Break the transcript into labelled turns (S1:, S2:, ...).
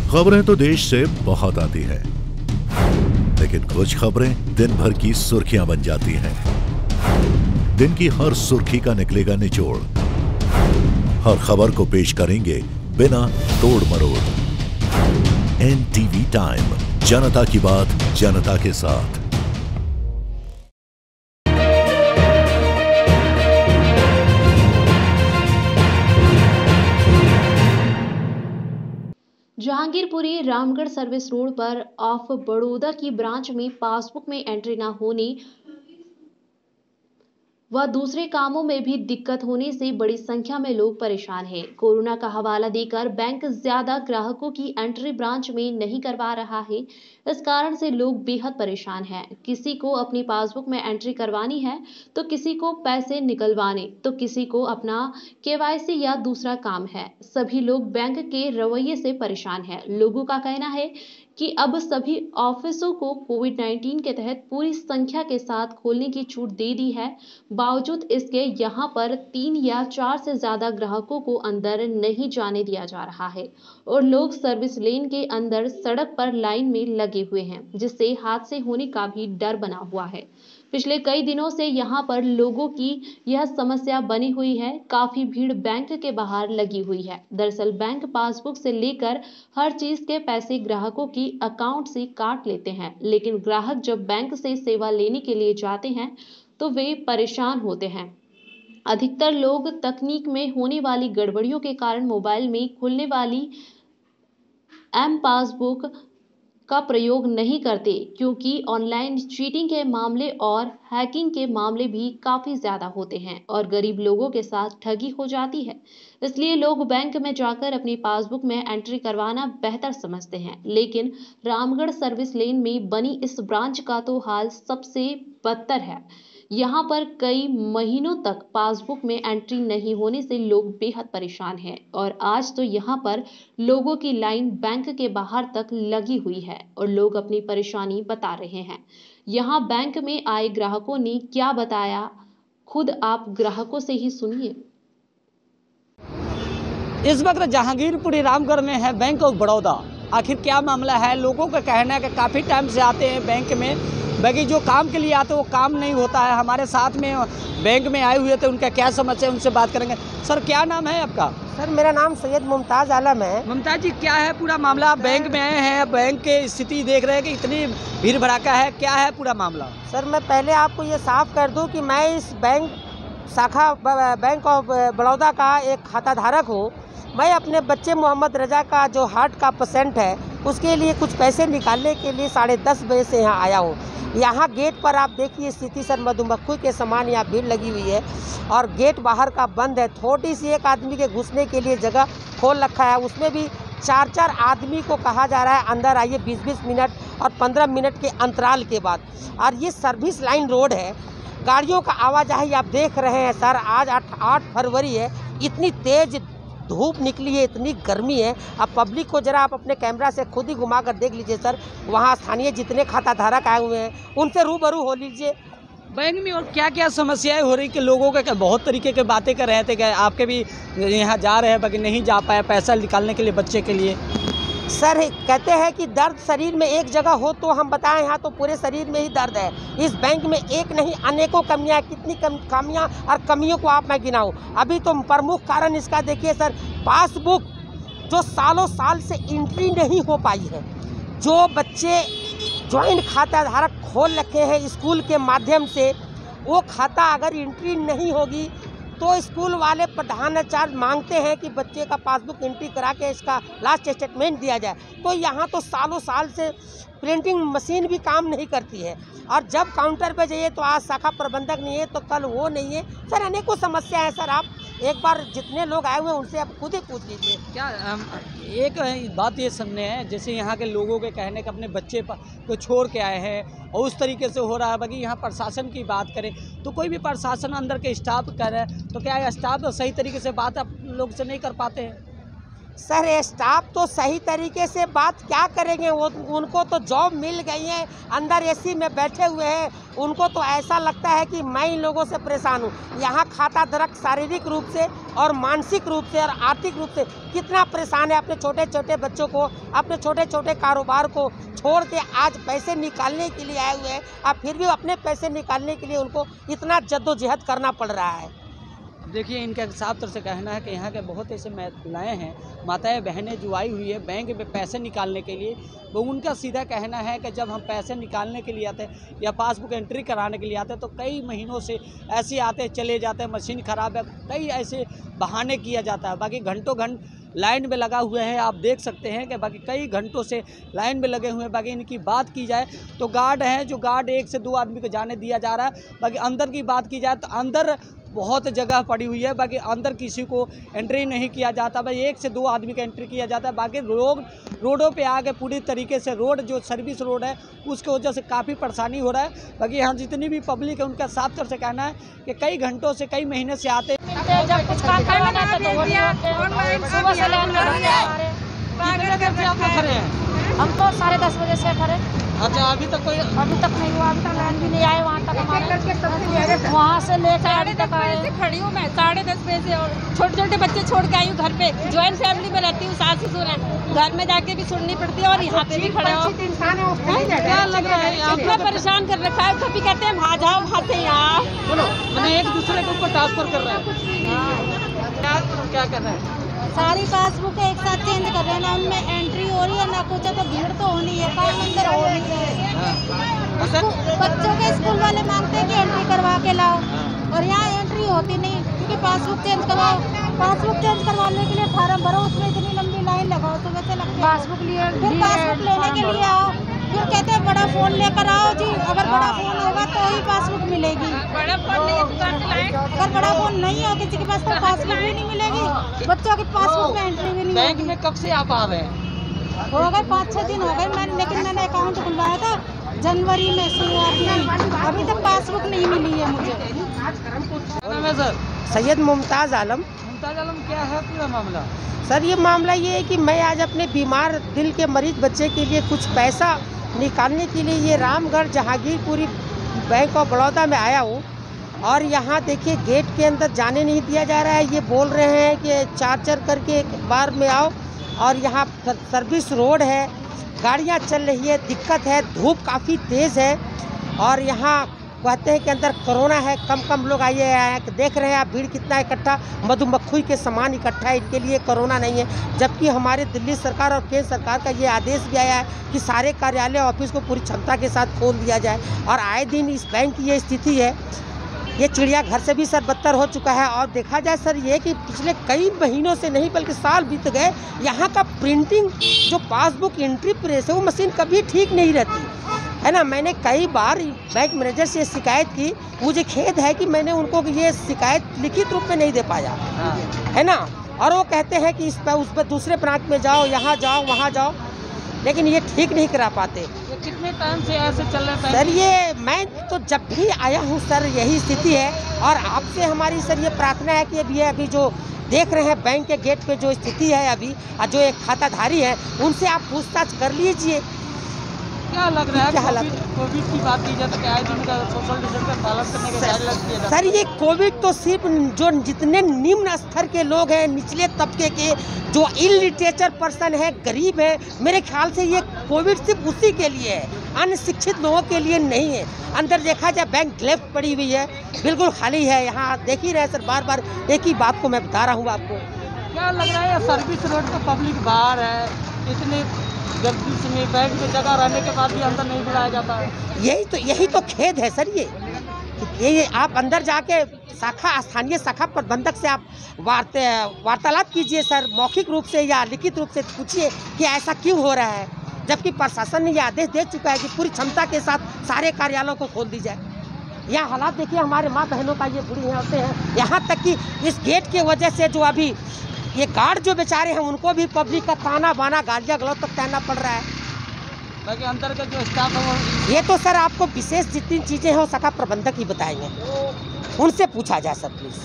S1: खबरें तो देश से बहुत आती हैं, लेकिन कुछ खबरें दिन भर की सुर्खियां बन जाती हैं। दिन की हर सुर्खी का निकलेगा निचोड़। हर खबर को पेश करेंगे बिना तोड़ मरोड़। NTV टाइम, जनता की बात जनता के साथ।
S2: जहांगीरपुरी रामगढ़ सर्विस रोड पर ऑफ बड़ौदा की ब्रांच में पासबुक में एंट्री न होने व दूसरे कामों में भी दिक्कत होने से बड़ी संख्या में लोग परेशान हैं। कोरोना का हवाला देकर बैंक ज्यादा ग्राहकों की एंट्री ब्रांच में नहीं करवा रहा है। इस कारण से लोग बेहद परेशान हैं। किसी को अपनी पासबुक में एंट्री करवानी है तो किसी को पैसे निकलवाने तो किसी को अपना KYC या दूसरा काम है। सभी लोग बैंक के रवैये से परेशान हैं। लोगों का कहना है कि अब सभी ऑफिसों को कोविड-19 के तहत पूरी संख्या के साथ खोलने की छूट दे दी है। बावजूद इसके यहां पर 3 या 4 से ज्यादा ग्राहकों को अंदर नहीं जाने दिया जा रहा है और लोग सर्विस लेन के अंदर सड़क पर लाइन में लगे हुए हैं, जिससे हादसे होने का भी डर बना हुआ है। पिछले कई दिनों से यहां पर लोगों की यह समस्या बनी हुई है। काफी भीड़ बैंक के बाहर लगी हुई है। दरअसल बैंक पासबुक से लेकर हर चीज के पैसे ग्राहकों की अकाउंट से काट लेते हैं, लेकिन ग्राहक जब बैंक से सेवा लेने के लिए जाते हैं तो वे परेशान होते हैं। अधिकतर लोग तकनीक में होने वाली गड़बड़ियों के कारण मोबाइल में खुलने वाली पासबुक का प्रयोग नहीं करते, क्योंकि ऑनलाइन चीटिंग के मामले और हैकिंग के मामले भी काफी ज्यादा होते हैं और गरीब लोगों के साथ ठगी हो जाती है। इसलिए लोग बैंक में जाकर अपनी पासबुक में एंट्री करवाना बेहतर समझते हैं। लेकिन रामगढ़ सर्विस लेन में बनी इस ब्रांच का तो हाल सबसे बदतर है। यहाँ पर कई महीनों तक पासबुक में एंट्री नहीं होने से लोग बेहद परेशान हैं और आज तो यहाँ पर लोगों की लाइन बैंक के बाहर तक लगी हुई है और लोग अपनी परेशानी बता रहे हैं। यहाँ बैंक में आए ग्राहकों ने क्या बताया, खुद आप ग्राहकों से ही सुनिए।
S3: इस वक्त जहांगीरपुरी रामगढ़ में है बैंक ऑफ बड़ौदा। आखिर क्या मामला है? लोगों का कहना है कि काफ़ी टाइम से आते हैं बैंक में, बाकी जो काम के लिए आते हैं वो काम नहीं होता है। हमारे साथ में बैंक में आए हुए थे, उनका क्या समस्या है उनसे बात करेंगे। सर क्या नाम है आपका?
S4: सर मेरा नाम सैयद मुमताज़ आलम है।
S3: मुमताज़ जी, क्या है पूरा मामला? आप बैंक में आए हैं, बैंक की स्थिति देख रहे हैं कि इतनी भीड़ भड़ाका है, क्या है पूरा मामला?
S4: सर मैं पहले आपको ये साफ कर दूं कि मैं इस बैंक शाखा बैंक ऑफ बड़ौदा का एक खाता धारक हूँ। मैं अपने बच्चे मोहम्मद रजा का जो हार्ट का पेशेंट है उसके लिए कुछ पैसे निकालने के लिए 10:30 बजे से यहाँ आया हूँ। यहाँ गेट पर आप देखिए स्थिति सर मधुमक्खी के समान यहाँ भीड़ लगी हुई है और गेट बाहर का बंद है। थोड़ी सी एक आदमी के घुसने के लिए जगह खोल रखा है, उसमें भी 4-4 आदमी को कहा जा रहा है अंदर आइए 20-20 मिनट और 15 मिनट के अंतराल के बाद। और ये सर्विस लाइन रोड है, गाड़ियों का आवाजाही आप देख रहे हैं सर। आज 8 फरवरी है, इतनी तेज धूप निकली है, इतनी गर्मी है। अब पब्लिक को जरा आप अपने कैमरा से खुद ही घुमा कर देख लीजिए सर। वहाँ स्थानीय जितने खाता धारक आए हुए हैं उनसे रूबरू हो लीजिए।
S3: बैंक में और क्या क्या समस्याएं हो रही कि लोगों के बहुत तरीके के बातें कर रहे थे कि आपके भी यहाँ जा रहे हैं बाकी नहीं जा पाए पैसा निकालने के लिए बच्चे के लिए।
S4: सर कहते हैं कि दर्द शरीर में एक जगह हो तो हम बताएं, यहाँ तो पूरे शरीर में ही दर्द है। इस बैंक में एक नहीं अनेकों कमियाँ, कितनी खामियाँ और कमियों को आप मैं गिनाऊँ। अभी तो प्रमुख कारण इसका देखिए सर, पासबुक जो सालों साल से एंट्री नहीं हो पाई है। जो बच्चे ज्वाइंट खाता धारक खोल रखे हैं स्कूल के माध्यम से, वो खाता अगर एंट्री नहीं होगी तो स्कूल वाले प्रधानाचार्य मांगते हैं कि बच्चे का पासबुक एंट्री करा के इसका लास्ट स्टेटमेंट दिया जाए। तो यहाँ तो सालों साल से प्रिंटिंग मशीन भी काम नहीं करती है और जब काउंटर पे जाइए तो आज शाखा प्रबंधक नहीं है तो कल वो नहीं है। सर अनेकों समस्या है सर, आप एक बार जितने लोग आए हुए हैं उनसे आप खुद ही पूछ लीजिए।
S3: क्या एक बात ये सामने है, जैसे यहाँ के लोगों के कहने के अपने बच्चे को छोड़ के आए हैं और उस तरीके से हो रहा है। बाकी यहाँ प्रशासन की बात करें तो कोई भी प्रशासन अंदर के स्टाफ कर रहे हैं तो क्या स्टाफ तो सही तरीके से बात आप लोग से नहीं कर पाते हैं?
S4: सर स्टाफ तो सही तरीके से बात क्या करेंगे, वो उनको तो जॉब मिल गई है, अंदर एसी में बैठे हुए हैं, उनको तो ऐसा लगता है कि मैं इन लोगों से परेशान हूँ। यहाँ खाताधारक शारीरिक रूप से और मानसिक रूप से और आर्थिक रूप से कितना परेशान है। अपने छोटे छोटे बच्चों को, अपने छोटे छोटे कारोबार को छोड़ के आज पैसे निकालने के लिए आए हुए हैं, अब फिर भी अपने पैसे निकालने के लिए उनको इतना जद्दोजहद करना पड़ रहा है।
S3: देखिए, इनका साफ तौर से कहना है कि यहाँ के बहुत ऐसे महिलाएँ हैं, माताएं बहनें जो आई हुई है बैंक में पैसे निकालने के लिए, वो उनका सीधा कहना है कि जब हम पैसे निकालने के लिए आते हैं या पासबुक एंट्री कराने के लिए आते हैं तो कई महीनों से ऐसे आते चले जाते हैं, मशीन ख़राब है, कई ऐसे बहाने किया जाता है। बाकी घंटों घंटे लाइन में लगा हुए हैं, आप देख सकते हैं कि बाकी कई घंटों से लाइन में लगे हुए हैं। बाकी इनकी बात की जाए तो गार्ड हैं, जो गार्ड 1 से 2 आदमी को जाने दिया जा रहा है। बाकी अंदर की बात की जाए तो अंदर बहुत जगह पड़ी हुई है, बाकी अंदर किसी को एंट्री नहीं किया जाता, भाई 1 से 2 आदमी का एंट्री किया जाता है। बाकी लोग रोडों पे आके पूरी तरीके से रोड जो सर्विस रोड है उसकी वजह से काफ़ी परेशानी हो रहा है। बाकी यहाँ जितनी भी पब्लिक है उनका साफ तौर से कहना है कि कई घंटों से, कई महीने से आते
S5: जब कुछ काम करना था तो सुबह से लाइन में
S3: खड़े हैं।
S5: हम तो 10:30 बजे से खड़े।
S3: अच्छा, अभी तक
S5: नहीं हुआ, अभी तक लाइन भी नहीं आए वहाँ तक हमारे, वहाँ से लेकर अभी तक आए।
S6: खड़ी हूँ मैं 10:30 बजे से, और छोटे छोटे बच्चे छोड़ के आई हूँ घर पे। ज्वाइंट फैमिली में रहती हूँ, सास ससुर हैं, घर में जाके भी सुननी पड़ती है और यहाँ पे भी खड़े हो।
S3: क्या लग रहा है
S6: इतना परेशान कर रखा है, कभी कहते हैं वहाँ जाओ, वहाँ से यहाँ।
S3: बोलो, मैंने एक दूसरे के ऊपर ट्रांसफर कर रहे हैं। क्या कर रहे हैं?
S5: सारी पासबुक एक साथ चेंज कर रहे हैं ना, उनमें एंट्री हो रही है ना कुछ, तो भीड़ तो होनी है, काम अंदर हो रही है। बच्चों के स्कूल वाले मांगते हैं कि एंट्री करवा के लाओ, और यहाँ एंट्री होती नहीं क्योंकि पासबुक चेंज करवाओ। पासबुक चेंज करवाने के लिए फार्म भरो, उसमें इतनी लंबी लाइन लगाओ, सुबह से लगती है। पासबुक लिए, फिर पासबुक लेने के लिए आओ, फिर कहते हैं बड़ा फ़ोन लेकर आओ जी, अगर बड़ा फ़ोन होगा तो ही पासबुक मिलेगी।
S6: बड़ा फोन नहीं है,
S5: अगर बड़ा फ़ोन नहीं हो किसी के पास तो पासबुक भी नहीं मिलेगी, बच्चों की पासबुक में एंट्री भी नहीं
S3: बैंक
S5: होगी।
S3: में कब से आप आ रहे हैं?
S5: हो गए 5-6 दिन हो गए, लेकिन मैंने अकाउंट खुलवाया था जनवरी में शुरुआत में, अभी तक पासबुक नहीं मिली है मुझे।
S3: सर
S4: सैयद मुमताज़ आलम।
S3: मुमताज़ आलम, क्या है पूरा मामला?
S4: सर ये मामला ये है कि मैं आज अपने बीमार दिल के मरीज बच्चे के लिए कुछ पैसा निकालने के लिए ये रामगढ़ जहांगीरपुरी बैंक ऑफ बड़ौदा में आया हूँ, और यहाँ देखिए गेट के अंदर जाने नहीं दिया जा रहा है। ये बोल रहे हैं कि 4 करके एक बार में आओ, और यहाँ सर्विस रोड है, गाड़ियाँ चल रही है, दिक्कत है, धूप काफ़ी तेज़ है, और यहाँ कहते हैं कि अंदर कोरोना है, कम लोग आइए आए। देख रहे हैं आप भीड़ कितना इकट्ठा, मधुमक्खी के समान इकट्ठा है, इनके लिए कोरोना नहीं है। जबकि हमारे दिल्ली सरकार और केंद्र सरकार का ये आदेश भी आया है कि सारे कार्यालय ऑफिस को पूरी क्षमता के साथ खोल दिया जाए, और आए दिन इस बैंक की ये स्थिति है। ये चिड़ियाघर से भी सर बदतर हो चुका है। और देखा जाए सर ये कि पिछले कई महीनों से नहीं बल्कि साल बीत गए, यहाँ का प्रिंटिंग जो पासबुक एंट्री प्रेस है वो मशीन कभी ठीक नहीं रहती है ना। मैंने कई बार बैंक मैनेजर से शिकायत की, मुझे खेद है कि मैंने उनको ये शिकायत लिखित रूप में नहीं दे पाया है ना, और वो कहते हैं कि इस पर उस पर दूसरे ब्रांच में जाओ, यहाँ जाओ, वहाँ जाओ, लेकिन ये ठीक नहीं करा पाते।
S3: ये कितने टाइम से ऐसे चल रहे हैं?
S4: सर ये मैं तो जब भी आया हूँ सर यही स्थिति है, और आपसे हमारी सर ये प्रार्थना है कि अभी जो देख रहे हैं बैंक के गेट पे जो स्थिति है अभी, जो एक खाताधारी है उनसे आप पूछताछ कर लीजिए।
S3: क्या लग रहा है?
S4: क्या हालत?
S3: कोविड की बात की जाए तो क्या है, जिनका सोशल डिस्टेंस का पालन करने के गाइडलाइंस दिए जाते हैं?
S4: सर ये कोविड तो सिर्फ जो जितने निम्न स्तर के लोग हैं, निचले तबके के, जो इलिटरेचर पर्सन है, गरीब है, मेरे ख्याल से ये कोविड सिर्फ उसी के लिए है, अन्य शिक्षित लोगों के लिए नहीं है। अंदर देखा जाए बैंक लेफ्ट पड़ी हुई है, बिल्कुल खाली है। यहाँ देख ही रहे सर, बार बार एक ही बात को मैं बता रहा हूँ आपको।
S3: क्या लग रहा है सर्विस रोड पर पब्लिक बाहर है, इतने गर्दी में बैंक में जगह रहने के बाद भी अंदर नहीं बुलाया जाता है?
S4: यही तो खेद है सर। ये आप अंदर जाके स्थानीय शाखा प्रबंधक से आप वार्तालाप कीजिए सर, मौखिक रूप से या लिखित रूप से पूछिए कि ऐसा क्यों हो रहा है, जबकि प्रशासन ने यह आदेश दे चुका है कि पूरी क्षमता के साथ सारे कार्यालयों को खोल दी जाए। यहाँ हालात देखिए, हमारे माँ बहनों का ये बुरी होते हैं, यहाँ तक कि इस गेट की वजह से जो अभी ये गार्ड जो बेचारे हैं उनको भी पब्लिक का ताना बाना, गालियाँ गलौज तक कहना पड़ रहा है।
S3: बाकी अंदर का जो स्टाफ है वो,
S4: ये तो सर आपको विशेष जितनी चीज़ें हैं वो शाखा प्रबंधक ही बताएंगे, उनसे पूछा जा सर प्लीज़।